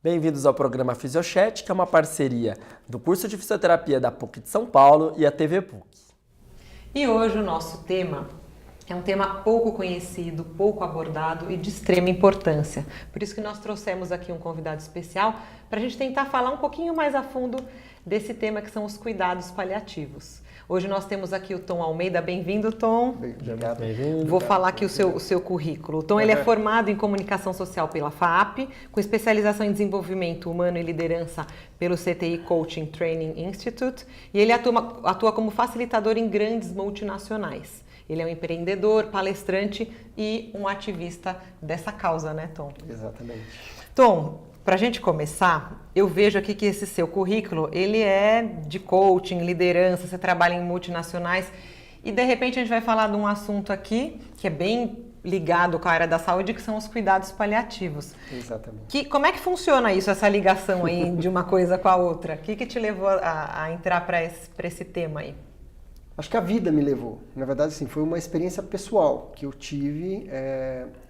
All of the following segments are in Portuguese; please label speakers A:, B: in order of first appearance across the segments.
A: Bem-vindos ao programa Fisiochat, que é uma parceria do curso de fisioterapia da PUC de São Paulo e a TV PUC.
B: E hoje o nosso tema é um tema pouco conhecido, pouco abordado e de extrema importância. Por isso que nós trouxemos aqui um convidado especial para a gente tentar falar um pouquinho mais a fundo desse tema que são os cuidados paliativos. Hoje nós temos aqui o Tom Almeida. Bem-vindo, Tom.
A: Obrigado. Bem-vindo.
B: Vou falar aqui o seu currículo. O Tom ele é formado em comunicação social pela FAAP, com especialização em desenvolvimento humano e liderança pelo CTI Coaching Training Institute, e ele atua como facilitador em grandes multinacionais. Ele é um empreendedor, palestrante e um ativista dessa causa, né, Tom?
C: Exatamente.
B: Tom, para a gente começar, eu vejo aqui que esse seu currículo, ele é de coaching, liderança, você trabalha em multinacionais e de repente a gente vai falar de um assunto aqui que é bem ligado com a área da saúde, que são os cuidados paliativos.
C: Exatamente.
B: Como é que funciona isso, essa ligação aí de uma coisa com a outra? O que te levou a entrar para esse tema aí?
C: Acho que a vida me levou. Na verdade, assim, foi uma experiência pessoal que eu tive.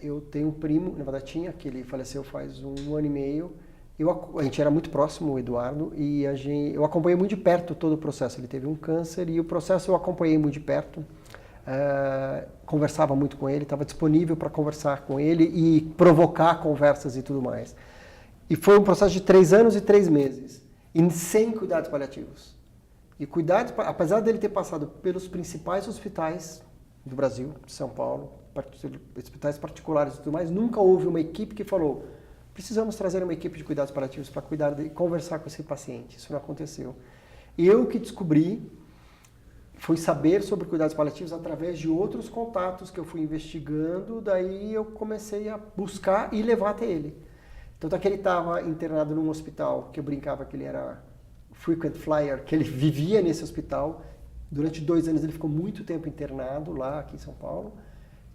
C: Eu tenho um primo, na verdade tinha, que ele faleceu faz um ano e meio. A gente era muito próximo, o Eduardo, e eu acompanhei muito de perto todo o processo. Ele teve um câncer e o processo eu acompanhei muito de perto. Conversava muito com ele, estava disponível para conversar com ele e provocar conversas e tudo mais. E foi um processo de 3 anos e 3 meses, e sem cuidados paliativos. E cuidados, apesar dele ter passado pelos principais hospitais do Brasil, de São Paulo, hospitais particulares e tudo mais, nunca houve uma equipe que falou: precisamos trazer uma equipe de cuidados paliativos para cuidar e conversar com esse paciente. Isso não aconteceu. Eu que descobri, fui saber sobre cuidados paliativos através de outros contatos que eu fui investigando, daí eu comecei a buscar e levar até ele. Tanto é que ele estava internado num hospital, que eu brincava que ele era frequent flyer, que ele vivia nesse hospital. Durante 2 anos ele ficou muito tempo internado lá aqui em São Paulo.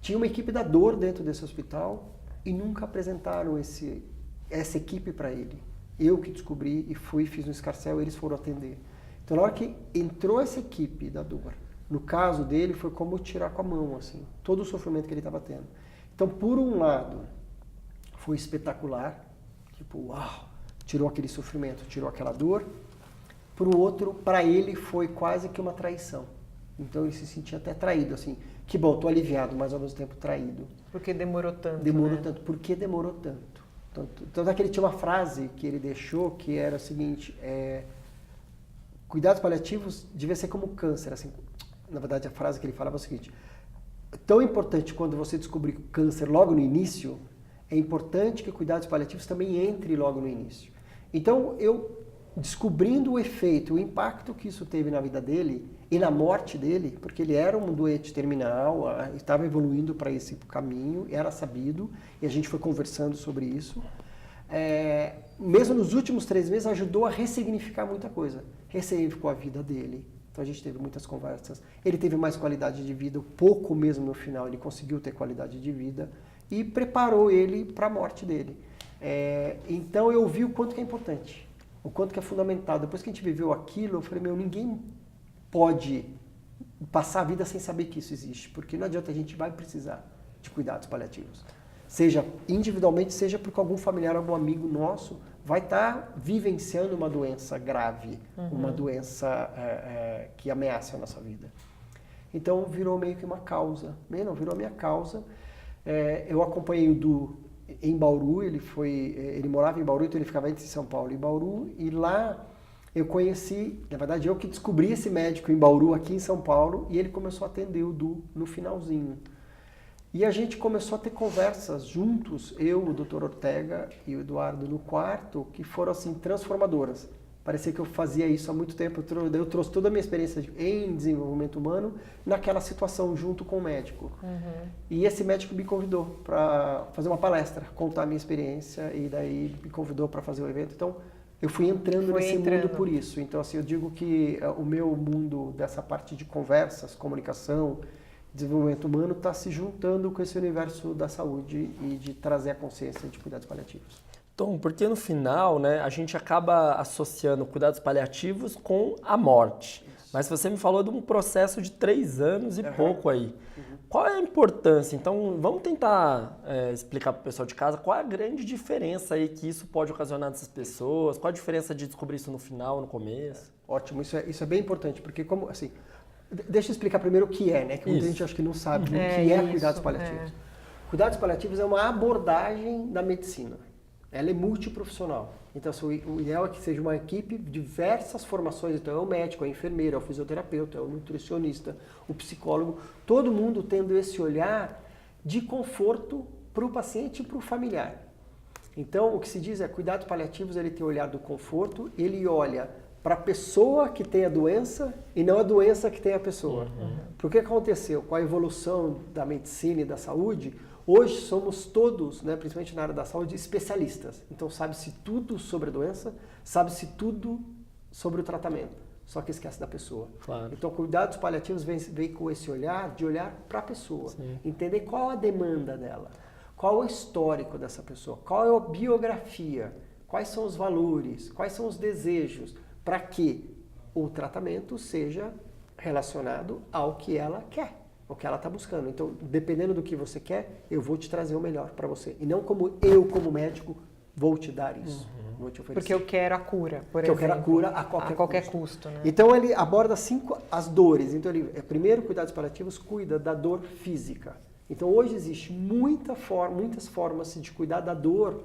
C: Tinha uma equipe da dor dentro desse hospital e nunca apresentaram essa equipe para ele. Eu que descobri e fiz um escarcéu e eles foram atender. Então na hora que entrou essa equipe da dor, no caso dele foi como tirar com a mão, assim, todo o sofrimento que ele estava tendo. Então por um lado foi espetacular, tipo, uau, tirou aquele sofrimento, tirou aquela dor. Por outro, para ele foi quase que uma traição. Então ele se sentia até traído, assim. Que bom, estou aliviado, mas ao mesmo tempo traído.
B: Porque demorou tanto,
C: Demorou
B: né?
C: tanto. Por que demorou tanto? Tanto é que ele tinha uma frase que ele deixou que era o seguinte: cuidados paliativos devia ser como câncer. Assim, na verdade, a frase que ele falava é o seguinte: tão importante quando você descobrir câncer logo no início, é importante que cuidados paliativos também entre logo no início. Então, eu descobrindo o efeito, o impacto que isso teve na vida dele e na morte dele, porque ele era um doente terminal, estava evoluindo para esse caminho, era sabido, e a gente foi conversando sobre isso. Mesmo nos últimos 3 meses, ajudou a ressignificar muita coisa. Ressignificou a vida dele. Então a gente teve muitas conversas. Ele teve mais qualidade de vida, pouco mesmo no final, ele conseguiu ter qualidade de vida e preparou ele para a morte dele. Então eu vi o quanto que é importante. O quanto que é fundamental. Depois que a gente viveu aquilo, eu falei, ninguém pode passar a vida sem saber que isso existe, porque não adianta, a gente vai precisar de cuidados paliativos. Seja individualmente, seja porque algum familiar, algum amigo nosso vai estar vivenciando uma doença grave, uma doença que ameaça a nossa vida. Então virou meio que uma causa. Virou a minha causa. Eu acompanhei o Du em Bauru, ele morava em Bauru, então ele ficava entre São Paulo e Bauru, e lá eu conheci, na verdade eu que descobri esse médico em Bauru, aqui em São Paulo, e ele começou a atender o Du no finalzinho. E a gente começou a ter conversas juntos, eu, o Dr. Ortega e o Eduardo no quarto, que foram assim transformadoras. Parecia que eu fazia isso há muito tempo, eu trouxe toda a minha experiência em desenvolvimento humano naquela situação junto com o médico. E esse médico me convidou para fazer uma palestra, contar a minha experiência, e daí me convidou para fazer o evento. Então eu fui entrando nesse mundo por isso. Então assim, eu digo que o meu mundo dessa parte de conversas, comunicação, desenvolvimento humano está se juntando com esse universo da saúde e de trazer a consciência de cuidados paliativos.
A: Tom, porque no final, né, a gente acaba associando cuidados paliativos com a morte. Isso. Mas você me falou de um processo de 3 anos e pouco aí. Qual é a importância? Então, vamos tentar explicar para o pessoal de casa qual é a grande diferença aí que isso pode ocasionar nessas pessoas, qual a diferença de descobrir isso no final, no começo?
C: Ótimo, isso é bem importante, porque como, assim, deixa eu explicar primeiro o que é, né? Que muita gente acha que não sabe o que é cuidados paliativos. Cuidados paliativos é uma abordagem da medicina. Ela é multiprofissional. Então, o ideal é que seja uma equipe de diversas formações. Então, é o médico, é o enfermeiro, é o fisioterapeuta, é o nutricionista, o psicólogo. Todo mundo tendo esse olhar de conforto para o paciente e para o familiar. Então, o que se diz é cuidados paliativos, ele tem o olhar do conforto, ele olha para a pessoa que tem a doença e não a doença que tem a pessoa. Porque o que aconteceu com a evolução da medicina e da saúde? Hoje somos todos, né, principalmente na área da saúde, especialistas. Então sabe-se tudo sobre a doença, sabe-se tudo sobre o tratamento, só que esquece da pessoa.
A: Claro.
C: Então cuidados paliativos vem com esse olhar, de olhar para a pessoa,
A: Sim.
C: entender qual a demanda dela, qual o histórico dessa pessoa, qual é a biografia, quais são os valores, quais são os desejos, para que o tratamento seja relacionado ao que ela quer. O que ela está buscando. Então, dependendo do que você quer, eu vou te trazer o melhor para você. E não como eu, como médico, vou te dar isso. Vou te oferecer.
B: Porque eu quero a cura, por
C: Porque
B: exemplo.
C: eu quero a cura a qualquer
B: custo. Né?
C: Então, ele aborda as dores. Então, primeiro, cuidados paliativos, cuida da dor física. Então, hoje existe muitas formas de cuidar da dor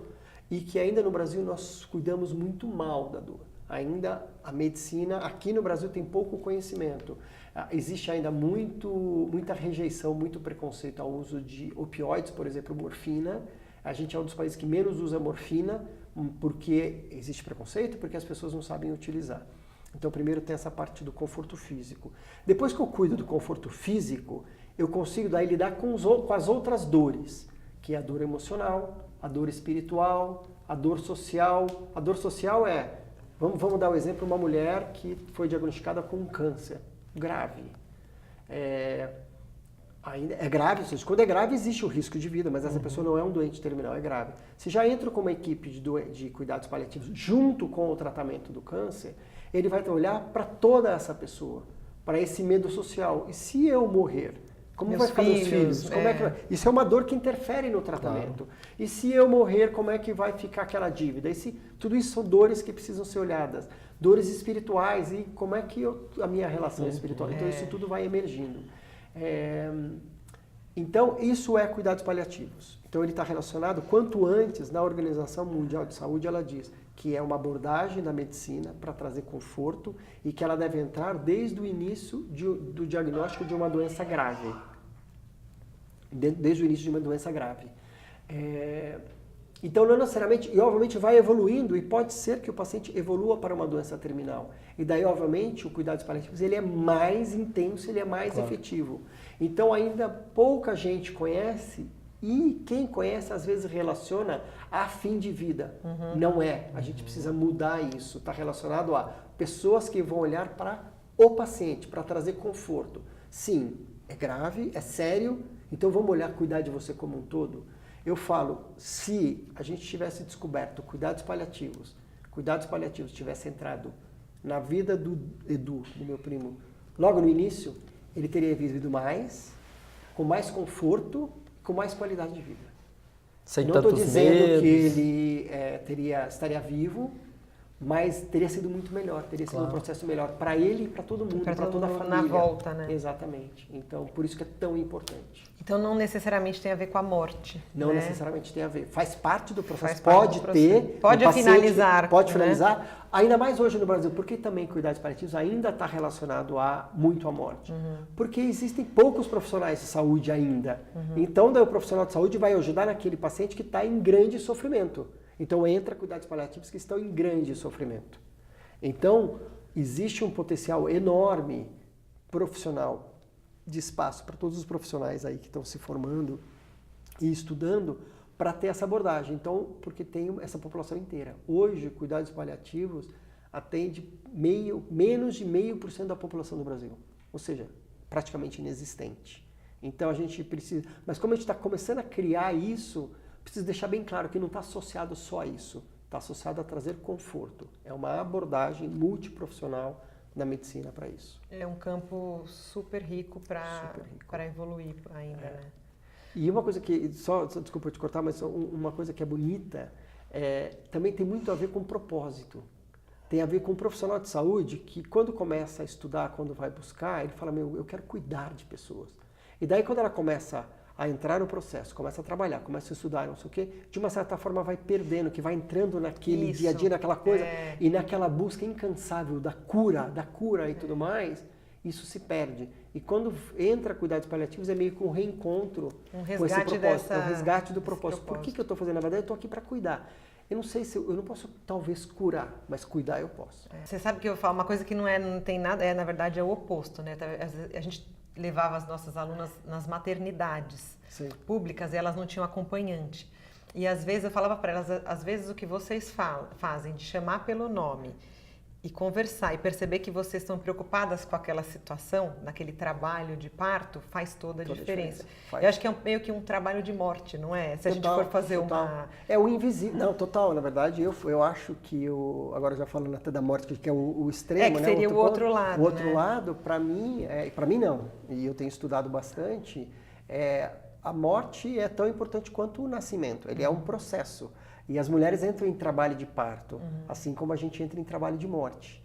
C: e que ainda no Brasil nós cuidamos muito mal da dor. Ainda a medicina, aqui no Brasil, tem pouco conhecimento. Existe ainda muita rejeição, muito preconceito ao uso de opioides, por exemplo, morfina. A gente é um dos países que menos usa morfina, porque existe preconceito, porque as pessoas não sabem utilizar. Então, primeiro tem essa parte do conforto físico. Depois que eu cuido do conforto físico, eu consigo daí lidar com as outras dores, que é a dor emocional, a dor espiritual, a dor social. A dor social é, vamos dar um exemplo, uma mulher que foi diagnosticada com um câncer grave. Ainda é grave, ou seja, quando é grave existe o risco de vida, mas essa pessoa não é um doente terminal, é grave. Se já entra com uma equipe de cuidados paliativos junto com o tratamento do câncer, ele vai olhar para toda essa pessoa, para esse medo social. E se eu morrer? Como vai ficar meus filhos? Como é que... Isso é uma dor que interfere no tratamento. Claro. E se eu morrer, como é que vai ficar aquela dívida? Tudo isso são dores que precisam ser olhadas. Dores espirituais e como é que a minha relação espiritual. Então isso tudo vai emergindo. Então isso é cuidados paliativos. Então ele está relacionado, quanto antes, na Organização Mundial de Saúde, ela diz que é uma abordagem da medicina para trazer conforto e que ela deve entrar desde o início do diagnóstico de uma doença grave. Desde o início de uma doença grave. Então, não necessariamente, e obviamente vai evoluindo, e pode ser que o paciente evolua para uma doença terminal. E daí, obviamente, o cuidados paliativos ele é mais intenso, ele é mais efetivo. Então, ainda pouca gente conhece, e quem conhece, às vezes, relaciona a fim de vida. Não é. A gente precisa mudar isso. Está relacionado a pessoas que vão olhar para o paciente, para trazer conforto. Sim, é grave, é sério, então vamos olhar, cuidar de você como um todo. Eu falo, se a gente tivesse descoberto cuidados paliativos tivesse entrado na vida do Edu, do meu primo, logo no início, ele teria vivido mais, com mais conforto, com mais qualidade de vida.
A: Sem
C: não estou
A: tantos
C: dizendo
A: medos.
C: que ele estaria vivo, mas teria sido muito melhor, teria sido um processo melhor para ele e para todo mundo, para toda a família.
B: Na volta, né?
C: Exatamente. Então, por isso que é tão importante.
B: Então, não necessariamente tem a ver com a morte.
C: Não necessariamente tem a ver. Faz parte do processo.
B: Pode ter. Pode finalizar.
C: Pode finalizar. Ainda mais hoje no Brasil, porque também cuidados paliativos ainda está relacionado muito à morte. Porque existem poucos profissionais de saúde ainda. Então, daí o profissional de saúde vai ajudar naquele paciente que está em grande sofrimento. Então, entra cuidados paliativos que estão em grande sofrimento. Então, existe um potencial enorme profissional de espaço para todos os profissionais aí que estão se formando e estudando para ter essa abordagem. Então, porque tem essa população inteira. Hoje, cuidados paliativos atende menos de 0,5% da população do Brasil. Ou seja, praticamente inexistente. Então, a gente precisa... Mas como a gente está começando a criar isso... Preciso deixar bem claro que não está associado só a isso, está associado a trazer conforto. É uma abordagem multiprofissional na medicina para isso.
B: É um campo super rico para evoluir ainda, né?
C: E uma coisa que, só desculpa te cortar, mas uma coisa que é bonita, também tem muito a ver com propósito. Tem a ver com um profissional de saúde que quando começa a estudar, quando vai buscar, ele fala, eu quero cuidar de pessoas. E daí quando ela começa a entrar no processo, começa a trabalhar, começa a estudar, não sei o quê, de uma certa forma vai perdendo, que vai entrando naquele dia a dia, naquela coisa, e naquela busca incansável da cura e tudo mais, isso se perde. E quando entra cuidados paliativos é meio que um reencontro com esse propósito, um resgate do propósito. Por que eu estou fazendo? Na verdade, eu estou aqui para cuidar. Eu não sei se eu não posso talvez curar, mas cuidar eu posso.
B: Você sabe que eu falo uma coisa que não tem nada, na verdade é o oposto, né? A gente levava as nossas alunas nas maternidades públicas e elas não tinham acompanhante. E às vezes eu falava para elas, às vezes o que vocês fazem de chamar pelo nome e conversar e perceber que vocês estão preocupadas com aquela situação, naquele trabalho de parto, faz toda a diferença. Eu acho que é meio que um trabalho de morte, não é? Se a gente for fazer uma...
C: É o invisível. Não, total. Na verdade, eu acho que agora já falando até da morte, que é o extremo,
B: que seria
C: né?
B: o outro lado,
C: o outro lado, para mim não, e eu tenho estudado bastante, a morte é tão importante quanto o nascimento. Ele é um processo. E as mulheres entram em trabalho de parto, assim como a gente entra em trabalho de morte.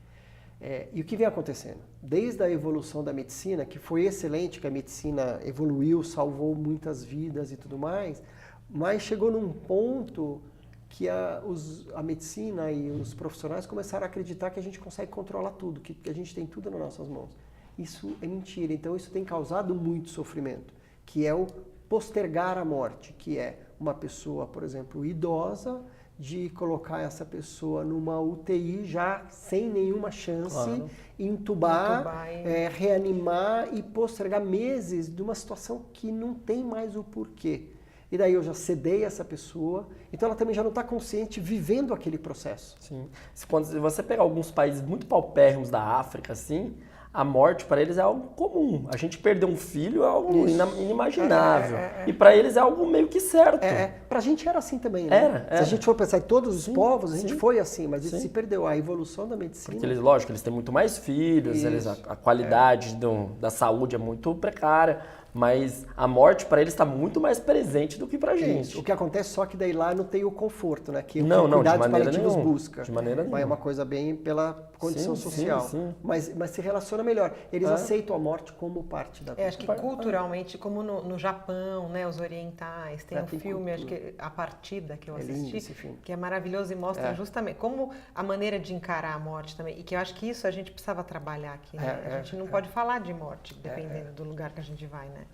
C: E o que vem acontecendo? Desde a evolução da medicina, que foi excelente, que a medicina evoluiu, salvou muitas vidas e tudo mais, mas chegou num ponto que a medicina e os profissionais começaram a acreditar que a gente consegue controlar tudo, que a gente tem tudo nas nossas mãos. Isso é mentira. Então isso tem causado muito sofrimento, que é o postergar a morte, que é uma pessoa, por exemplo, idosa, de colocar essa pessoa numa UTI já sem nenhuma chance, entubar, reanimar e postergar meses de uma situação que não tem mais o porquê. E daí eu já sedei essa pessoa, então ela também já não está consciente vivendo aquele processo.
A: Sim. Se você pegar alguns países muito paupérrimos da África, assim, a morte para eles é algo comum. A gente perder um filho é algo inimaginável. E para eles é algo meio que certo.
C: Pra gente era assim também, né?
A: Era.
C: Se a gente for pensar em todos os povos, a gente foi assim, mas isso se perdeu. A evolução da medicina...
A: Porque eles, lógico, eles têm muito mais filhos, a qualidade da saúde é muito precária, mas a morte para eles está muito mais presente do que pra gente.
C: Isso. O que acontece só que daí lá não tem o conforto, né? Que
A: não,
C: cuidados paliativos busca.
A: De maneira nenhuma.
C: É uma coisa bem pela condição social.
A: Sim.
C: Mas se relaciona melhor. Eles aceitam a morte como parte da vida.
B: Acho que culturalmente, como no Japão, né, os orientais, tem um filme, acho que A Partida, que eu assisti, que é maravilhoso e mostra justamente como a maneira de encarar a morte também. E que eu acho que isso a gente precisava trabalhar aqui, né? A gente não pode falar de morte, dependendo do lugar que a gente vai, né?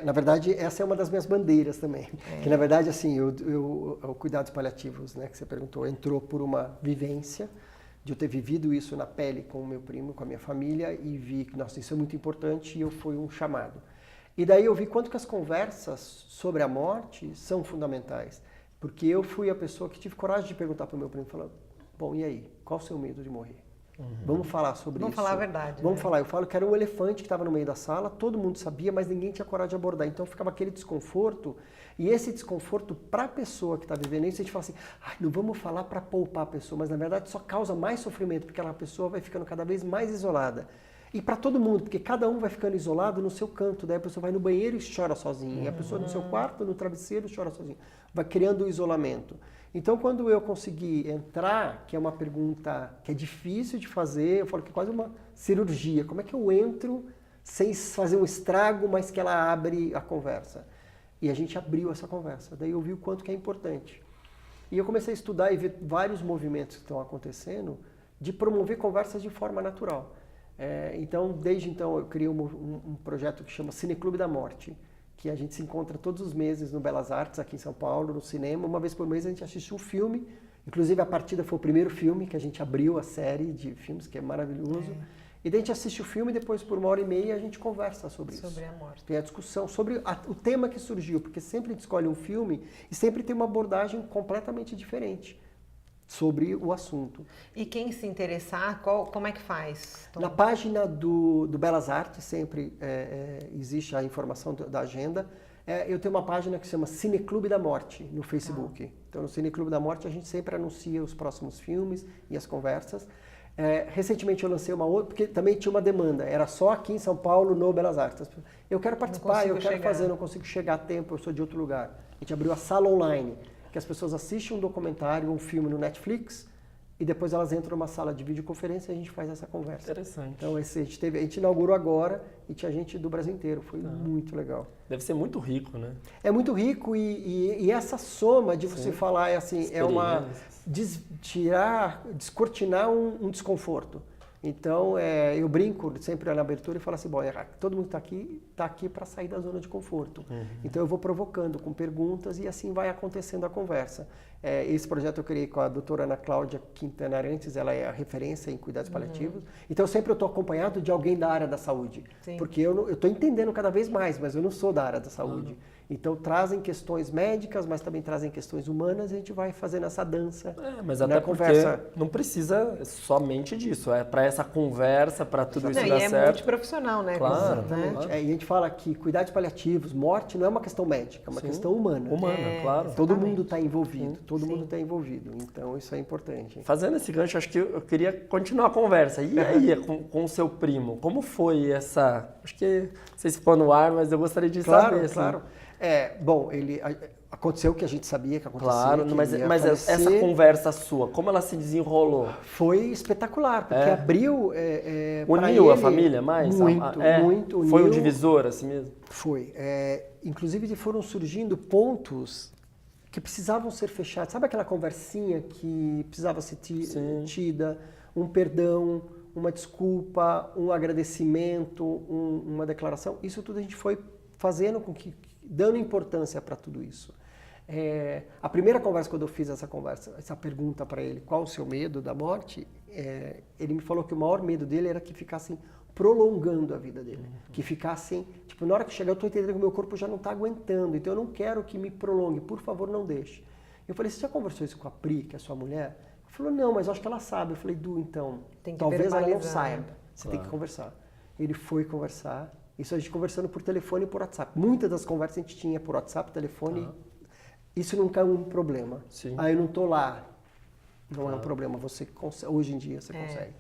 C: Na verdade, essa é uma das minhas bandeiras também. Que, na verdade, assim, o cuidados paliativos, né, que você perguntou, entrou por uma vivência, de eu ter vivido isso na pele com o meu primo, com a minha família, e vi que, nossa, isso é muito importante, e foi um chamado. E daí eu vi quanto que as conversas sobre a morte são fundamentais. Porque eu fui a pessoa que tive coragem de perguntar para o meu primo, falando, bom, e aí? Qual o seu medo de morrer? Vamos falar sobre isso.
B: Vamos falar a verdade.
C: Vamos falar. Eu falo que era um elefante que estava no meio da sala, todo mundo sabia, mas ninguém tinha coragem de abordar. Então ficava aquele desconforto. E esse desconforto para a pessoa que está vivendo isso, a gente fala assim, não vamos falar para poupar a pessoa, mas na verdade só causa mais sofrimento, porque aquela pessoa vai ficando cada vez mais isolada. E para todo mundo, porque cada um vai ficando isolado no seu canto, daí a pessoa vai no banheiro e chora sozinha, e a pessoa no seu quarto, no travesseiro, chora sozinha. Vai criando o isolamento. Então, quando eu consegui entrar, que é uma pergunta que é difícil de fazer, eu falo que é quase uma cirurgia. Como é que eu entro sem fazer um estrago, mas que ela abre a conversa? E a gente abriu essa conversa. Daí eu vi o quanto que é importante. E eu comecei a estudar e ver vários movimentos que estão acontecendo de promover conversas de forma natural. Então, desde então, eu criei um projeto que chama Cineclube da Morte, que a gente se encontra todos os meses no Belas Artes, aqui em São Paulo, no cinema. Uma vez por mês a gente assiste um filme. Inclusive, A Partida foi o primeiro filme que a gente abriu a série de filmes, que é maravilhoso. E daí a gente assiste o filme e depois, por 1h30, a gente conversa sobre isso.
B: Sobre a morte.
C: Tem a discussão sobre o tema que surgiu, porque sempre a gente escolhe um filme e sempre tem uma abordagem completamente diferente sobre o assunto.
B: E quem se interessar, como é que faz?
C: Na página do Belas Artes sempre existe a informação da agenda. Eu tenho uma página que se chama Cineclube da Morte no Facebook. Então no Cineclube da Morte a gente sempre anuncia os próximos filmes e as conversas. Recentemente eu lancei uma outra, porque também tinha uma demanda, era só aqui em São Paulo, no Belas Artes. Eu quero participar, eu quero fazer, não consigo chegar a tempo, eu sou de outro lugar. A gente abriu a sala online, que as pessoas assistem um documentário, um filme no Netflix, e depois elas entram numa sala de videoconferência e a gente faz essa conversa.
A: Interessante.
C: Então a gente inaugurou agora e tinha gente do Brasil inteiro, foi muito legal.
A: Deve ser muito rico, né?
C: É muito rico e essa soma de você falar é uma descortinar um desconforto. Então eu brinco sempre na abertura e falo assim, bom, todo mundo está aqui para sair da zona de conforto. Então eu vou provocando com perguntas e assim vai acontecendo a conversa. Esse projeto eu criei com a doutora Ana Cláudia Quintana Arantes, ela é a referência em cuidados paliativos. Então sempre eu estou acompanhado de alguém da área da saúde. Sim. Porque eu estou entendendo cada vez mais, mas eu não sou da área da saúde. Então trazem questões médicas, mas também trazem questões humanas e a gente vai fazendo essa dança.
A: Mas até porque não precisa somente disso, para essa conversa, para tudo isso dar certo.
B: É multiprofissional, né?
C: Claro. Exatamente. E a gente fala que cuidados paliativos, morte não é uma questão médica, é uma questão humana.
A: Claro.
C: Todo mundo está envolvido, todo mundo está envolvido. Então isso é importante.
A: Fazendo esse gancho, acho que eu queria continuar a conversa. E aí, com o seu primo, como foi essa... Acho que não sei se ficou no ar, mas eu gostaria de saber.
C: Claro. Bom, aconteceu o que a gente sabia que acontecia.
A: Claro, mas essa conversa sua, como ela se desenrolou?
C: Foi espetacular, porque abriu
A: uniu a família mais?
C: Muito.
A: Foi um divisor assim mesmo?
C: Foi. Inclusive foram surgindo pontos que precisavam ser fechados. Sabe aquela conversinha que precisava ser tida, um perdão, uma desculpa, um agradecimento, uma declaração? Isso tudo a gente foi fazendo dando importância para tudo isso. A primeira conversa, quando eu fiz essa pergunta para ele, qual o seu medo da morte, ele me falou que o maior medo dele era que ficassem prolongando a vida dele. Que ficassem, na hora que chegar eu estou entendendo que o meu corpo já não está aguentando, então eu não quero que me prolongue, por favor não deixe. Eu falei, você já conversou isso com a Pri, que é sua mulher? Ele falou, não, mas eu acho que ela sabe. Eu falei, Du, então, talvez ela não saiba, você tem que conversar. Ele foi conversar. Isso a gente conversando por telefone e por WhatsApp. Muitas das conversas a gente tinha por WhatsApp, telefone. Isso nunca é um problema.
A: Sim.
C: Aí eu não estou lá. Não é um problema. Você consegue, hoje em dia você consegue.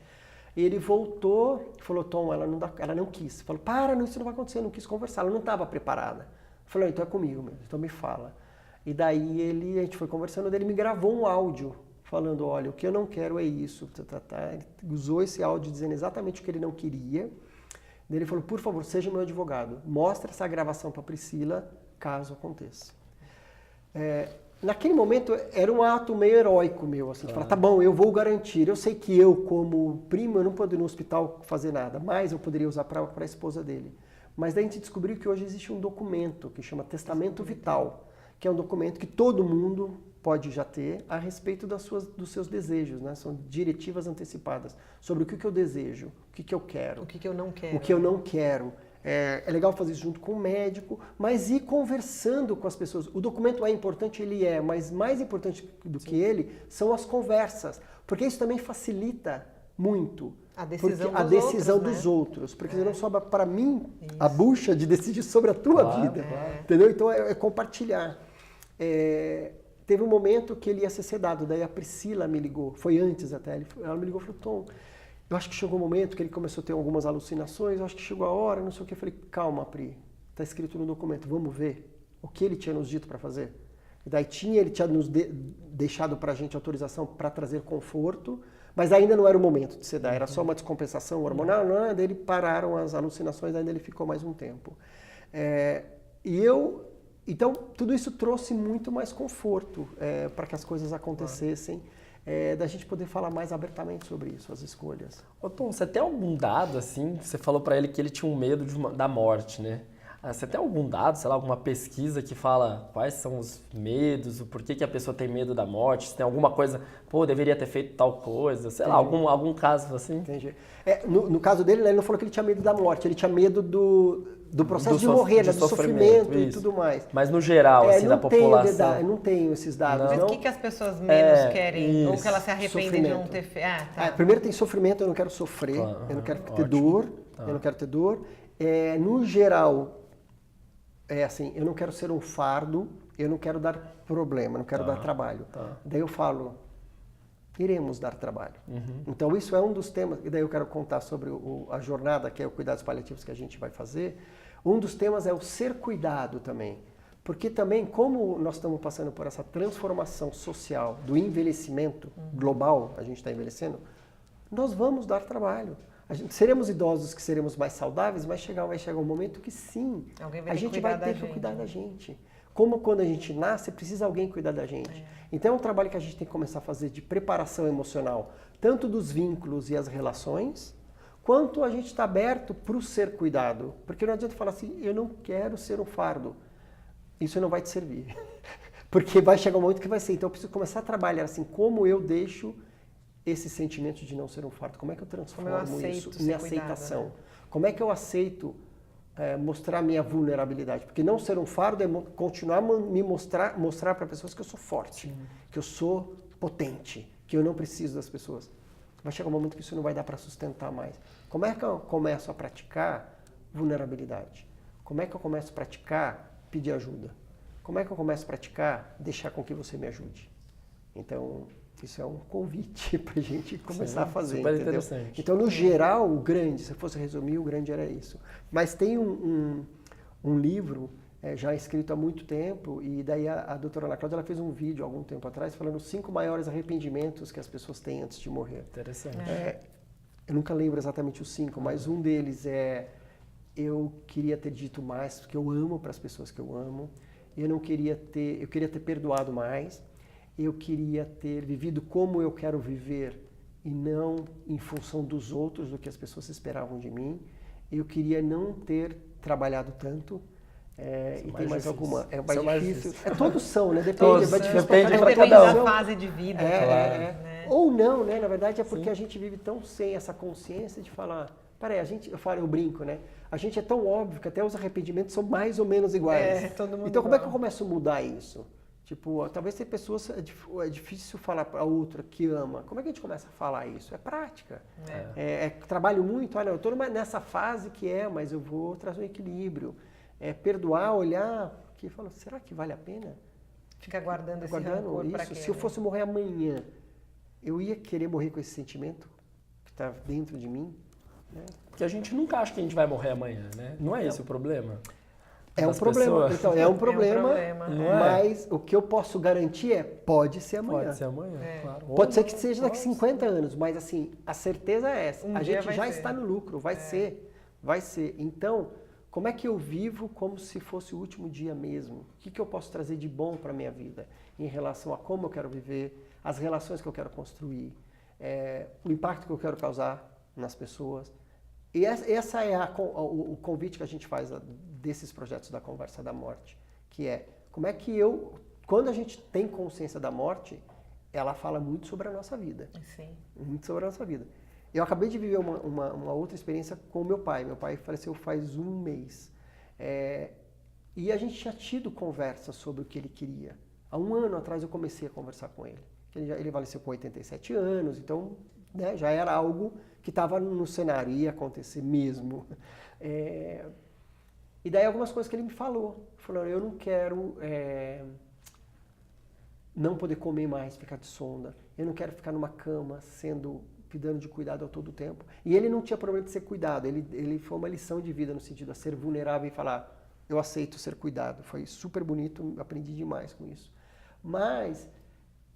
C: E ele voltou e falou, Tom, ela não quis. Falou, isso não vai acontecer, não quis conversar. Ela não estava preparada. Eu falei, então é comigo mesmo, então me fala. E daí a gente foi conversando, ele me gravou um áudio falando, olha, o que eu não quero é isso. Ele usou esse áudio dizendo exatamente o que ele não queria. Ele falou, por favor, seja meu advogado, mostre essa gravação para Priscila, caso aconteça. Naquele momento, era um ato meio heróico meu, assim, de falar, tá bom, eu vou garantir. Eu sei que eu, como primo, eu não poderia ir no hospital fazer nada, mas eu poderia usar para a esposa dele. Mas daí a gente descobriu que hoje existe um documento que chama Testamento Vital, que é um documento que todo mundo pode já ter a respeito dos seus desejos, né? São diretivas antecipadas sobre o que eu desejo, o que eu quero.
B: O que eu não quero.
C: O que eu não quero. É legal fazer isso junto com o médico, mas ir conversando com as pessoas. O documento é importante, mas mais importante do que ele são as conversas, porque isso também facilita muito
B: a decisão
C: dos outros, porque senão sobra para mim a bucha de decidir sobre a tua vida, entendeu? Então é compartilhar. Teve um momento que ele ia ser sedado, daí a Priscila me ligou, foi antes até, ela me ligou e falou, Tom, eu acho que chegou o momento que ele começou a ter algumas alucinações, eu acho que chegou a hora, não sei o que. Eu falei, calma, Pri, está escrito no documento, vamos ver o que ele tinha nos dito para fazer. E daí ele tinha nos deixado para a gente autorização para trazer conforto, mas ainda não era o momento de sedar, era só uma descompensação hormonal, daí ele pararam as alucinações, ainda ele ficou mais um tempo. Então, tudo isso trouxe muito mais conforto para que as coisas acontecessem, da gente poder falar mais abertamente sobre isso, as escolhas.
A: Ô Tom, você tem algum dado, assim, você falou para ele que ele tinha um medo da morte, né? Você tem algum dado, sei lá, alguma pesquisa que fala quais são os medos, o porquê que a pessoa tem medo da morte? Se tem alguma coisa, deveria ter feito tal coisa, sei lá, algum caso assim?
C: Entendi. No caso dele, ele não falou que ele tinha medo da morte, ele tinha medo do processo de morrer, do sofrimento e tudo mais.
A: Mas no geral, assim, da população.
C: Eu não tenho esses dados.
B: Mas o que as pessoas menos querem? Ou que elas se arrependem de não ter feito?
C: Primeiro tem sofrimento, eu não quero sofrer, eu não quero ter dor, eu não quero ter dor. No geral, assim, eu não quero ser um fardo, eu não quero dar problema, não quero dar trabalho. Daí eu falo, iremos dar trabalho. Então isso é um dos temas, e daí eu quero contar sobre a jornada, que é o cuidados paliativos que a gente vai fazer. Um dos temas é o ser cuidado também. Porque também, como nós estamos passando por essa transformação social do envelhecimento global, a gente está envelhecendo, nós vamos dar trabalho. Seremos idosos que seremos mais saudáveis, mas vai chegar um momento que sim, a gente vai ter que cuidar da gente. Como quando a gente nasce, precisa alguém cuidar da gente. Então é um trabalho que a gente tem que começar a fazer de preparação emocional, tanto dos vínculos e as relações, quanto a gente está aberto para o ser cuidado. Porque não adianta falar assim, eu não quero ser um fardo. Isso não vai te servir. Porque vai chegar um momento que vai ser. Então eu preciso começar a trabalhar assim, como eu deixo esse sentimento de não ser um fardo. Como é que eu transformo isso em aceitação? Né? Como é que eu aceito mostrar minha vulnerabilidade? Porque não ser um fardo é continuar me mostrar para pessoas que eu sou forte, que eu sou potente, que eu não preciso das pessoas. Vai chegar um momento que isso não vai dar para sustentar mais. Como é que eu começo a praticar vulnerabilidade? Como é que eu começo a praticar pedir ajuda? Como é que eu começo a praticar deixar com que você me ajude? Então, isso é um convite para a gente começar a fazer,
A: super
C: entendeu?
A: Interessante.
C: Então, no geral, o grande, se eu fosse resumir, o grande era isso. Mas tem um livro já escrito há muito tempo, e daí a doutora Ana Cláudia ela fez um vídeo há algum tempo atrás falando os 5 maiores arrependimentos que as pessoas têm antes de morrer.
A: Interessante.
C: Eu nunca lembro exatamente os 5, mas um deles é: eu queria ter dito mais, porque eu amo para as pessoas que eu amo. Eu queria ter perdoado mais. Eu queria ter vivido como eu quero viver e não em função dos outros, do que as pessoas esperavam de mim. Eu queria não ter trabalhado tanto. E tem mais alguma? É mais difícil. Todos são, né? Depende,
B: depende
A: para cada um.
B: da fase de vida.
C: Né? Ou não, né? Na verdade é porque a gente vive tão sem essa consciência de falar... Peraí, eu brinco, né? A gente é tão óbvio que até os arrependimentos são mais ou menos iguais.
B: Todo mundo
C: então como é que eu começo a mudar isso? Tipo, talvez tem pessoas, é difícil falar para outra que ama. Como é que a gente começa a falar isso? É prática. Trabalho muito, olha, eu estou nessa fase mas eu vou trazer um equilíbrio. Perdoar, olhar, que fala, será que vale a pena?
B: Fica guardando esse rancor para quê?
C: Se eu fosse morrer amanhã, eu ia querer morrer com esse sentimento que está dentro de mim? Né?
A: Porque a gente nunca acha que a gente vai morrer amanhã, né? Não é esse o problema?
C: É um problema, então, é um problema, mas
A: o
C: que eu posso garantir pode ser amanhã.
A: Pode ser amanhã, claro.
C: Pode ser que seja daqui 50 anos, mas assim, a certeza é essa. A gente já está no lucro, vai ser. Então, como é que eu vivo como se fosse o último dia mesmo? O que eu posso trazer de bom para a minha vida em relação a como eu quero viver, as relações que eu quero construir, o impacto que eu quero causar nas pessoas. E essa é o convite que a gente faz desses projetos da Conversa da Morte, que é como é que quando a gente tem consciência da morte, ela fala muito sobre a nossa vida.
B: Sim.
C: Muito sobre a nossa vida. Eu acabei de viver uma outra experiência com o meu pai. Meu pai faleceu faz um mês. E a gente tinha tido conversa sobre o que ele queria. Há um ano atrás eu comecei a conversar com ele. Ele faleceu com 87 anos, então já era algo que estava no cenário, ia acontecer mesmo. E daí algumas coisas que ele me falou. Falou, eu não quero não poder comer mais, ficar de sonda. Eu não quero ficar numa cama cuidando de cuidado a todo tempo. E ele não tinha problema de ser cuidado. Ele foi uma lição de vida no sentido de ser vulnerável e falar, eu aceito ser cuidado. Foi super bonito, aprendi demais com isso. Mas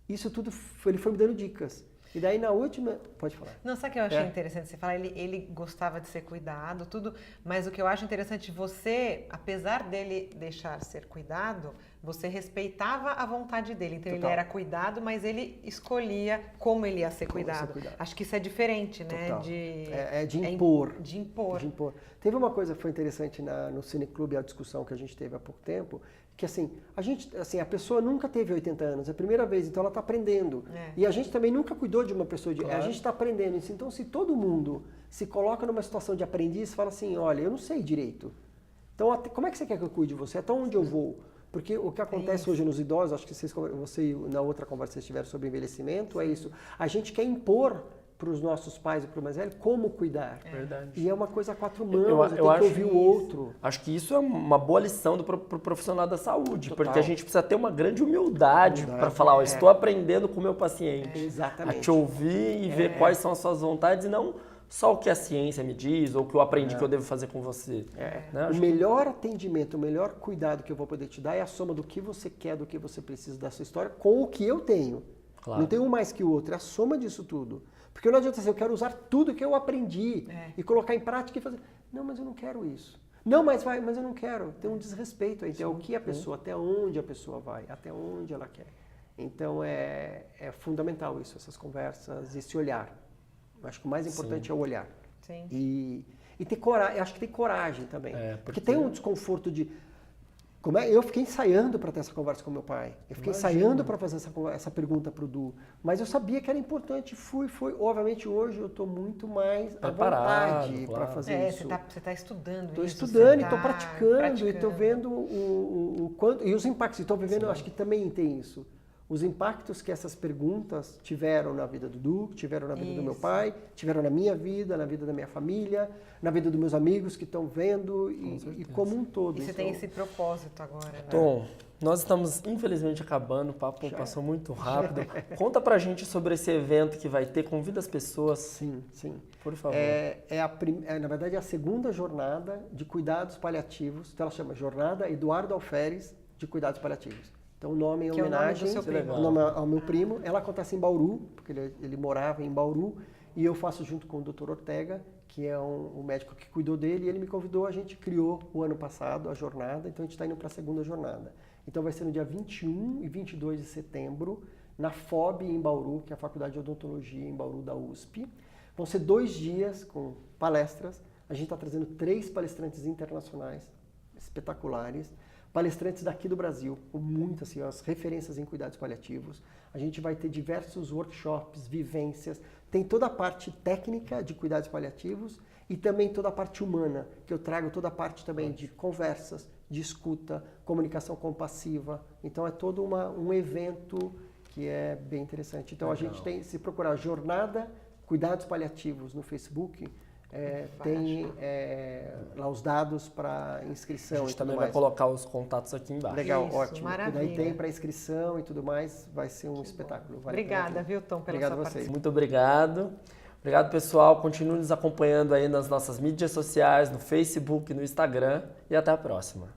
C: isso tudo, ele foi me dando dicas. E daí na última... Pode falar.
B: Não, sabe o que eu achei interessante? Você fala, ele gostava de ser cuidado, tudo, mas o que eu acho interessante, você, apesar dele deixar ser cuidado, você respeitava a vontade dele. Então ele era cuidado, mas ele escolhia como ele ia ser cuidado. Acho que isso é diferente, né?
C: De impor.
B: De impor.
C: Teve uma coisa que foi interessante no Cineclube, a discussão que a gente teve há pouco tempo, que a pessoa nunca teve 80 anos, é a primeira vez, então ela está aprendendo. E a gente também nunca cuidou de uma pessoa, a gente está aprendendo isso. Então, se todo mundo se coloca numa situação de aprendiz, fala assim, olha, eu não sei direito. Então, como é que você quer que eu cuide de você? Até onde eu vou? Porque o que acontece hoje nos idosos, acho que você e na outra conversa vocês tiveram sobre envelhecimento, é isso. A gente quer impor para os nossos pais e para o mais velho como cuidar.
A: Verdade.
C: E é uma coisa a quatro mãos,
A: Eu
C: tem que
A: acho
C: ouvir o outro.
A: Acho que isso é uma boa lição pro profissional da saúde,
C: Total.
A: porque a gente precisa ter uma grande humildade para falar, ó, estou aprendendo com o meu paciente.
C: Exatamente.
A: A te ouvir e ver quais são as suas vontades e não só o que a ciência me diz ou o que eu aprendi que eu devo fazer com você. Né?
C: O melhor atendimento, o melhor cuidado que eu vou poder te dar é a soma do que você quer, do que você precisa da sua história com o que eu tenho.
A: Claro.
C: Não tem um mais que o outro, é a soma disso tudo. Porque não adianta assim, eu quero usar tudo que eu aprendi e colocar em prática e fazer. Não, mas eu não quero isso. Não, mas eu não quero. Tem um desrespeito aí. Então, o que a pessoa, até onde a pessoa vai, até onde ela quer. Então, é fundamental isso, essas conversas, esse olhar. Eu acho que o mais importante é o olhar.
B: Sim.
C: E ter coragem, acho que tem coragem também.
A: Porque
C: tem um desconforto de... Eu fiquei ensaiando para ter essa conversa com meu pai. Eu fiquei ensaiando para fazer essa pergunta para o Du. Mas eu sabia que era importante. Fui. Obviamente, hoje eu estou muito mais à vontade para fazer isso.
B: Você está estudando
C: Estou
B: isso.
C: estudando, estou praticando e estou vendo o quanto... E os impactos. Estou vivendo, acho que também tem isso. Os impactos que essas perguntas tiveram na vida do Du, tiveram na vida do meu pai, tiveram na minha vida, na vida da minha família, na vida dos meus amigos que estão vendo e como um todo.
B: E você tem esse propósito agora, né?
A: Tom, nós estamos infelizmente acabando, o papo passou muito rápido. Conta pra gente sobre esse evento que vai ter, convida as pessoas.
C: Sim.
A: Por favor.
C: Na verdade, é a segunda jornada de cuidados paliativos, então ela chama Jornada Eduardo Alferes de Cuidados Paliativos. Então, o nome em homenagem ao meu primo. Ela acontece em Bauru, porque ele morava em Bauru, e eu faço junto com o Dr. Ortega, que é o médico que cuidou dele, e ele me convidou, a gente criou o ano passado a jornada, então a gente está indo para a segunda jornada. Então vai ser no dia 21 e 22 de setembro, na FOB em Bauru, que é a Faculdade de Odontologia em Bauru da USP. Vão ser 2 dias com palestras, a gente está trazendo 3 palestrantes internacionais espetaculares, palestrantes daqui do Brasil, com muitas assim, as referências em cuidados paliativos. A gente vai ter diversos workshops, vivências, tem toda a parte técnica de cuidados paliativos e também toda a parte humana, que eu trago toda a parte também de conversas, de escuta, comunicação compassiva. Então é todo um evento que é bem interessante. Então a gente tem, se procurar Jornada Cuidados Paliativos no Facebook, tem lá os dados para inscrição.
A: A gente também vai colocar os contatos aqui embaixo.
C: Legal,
B: Isso,
C: ótimo.
B: maravilha.
C: Daí tem para inscrição e tudo mais, vai ser um espetáculo.
B: Obrigada, viu, Tom, pela sua participação.
A: Muito obrigado. Obrigado, pessoal. Continue nos acompanhando aí nas nossas mídias sociais, no Facebook, no Instagram e até a próxima.